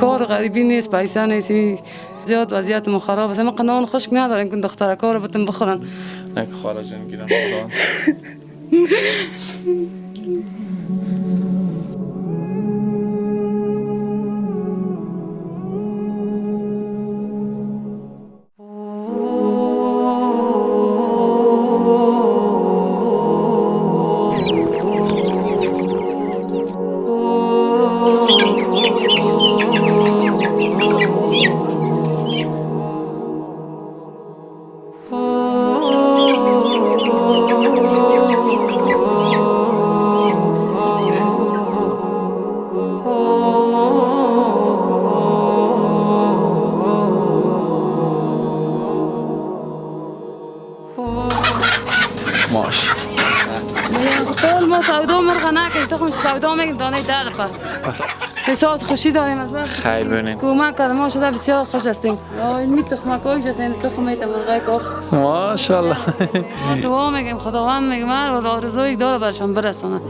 کار غریبی نیست، پیسه نیست، زیاد وضعیت ما خراب است. ما قنان خشک نداریم که دختر کار بتون بخورن. نه که خاله جان گیرم خدا. ماش قول ما سودا مرغ نکنیم، تخمش سودا میگیم دانه دلفه. احساس خوشی داریم از وقت خیر ببینیم. کمک کرد، ما شده بسیار خوش هستیم. این تخمک هایش هست، این تخم میت مرغای کافت. ماشاءالله. ما دعا میگیم خداوند میگیم هر آرزویی داره برشان برساند.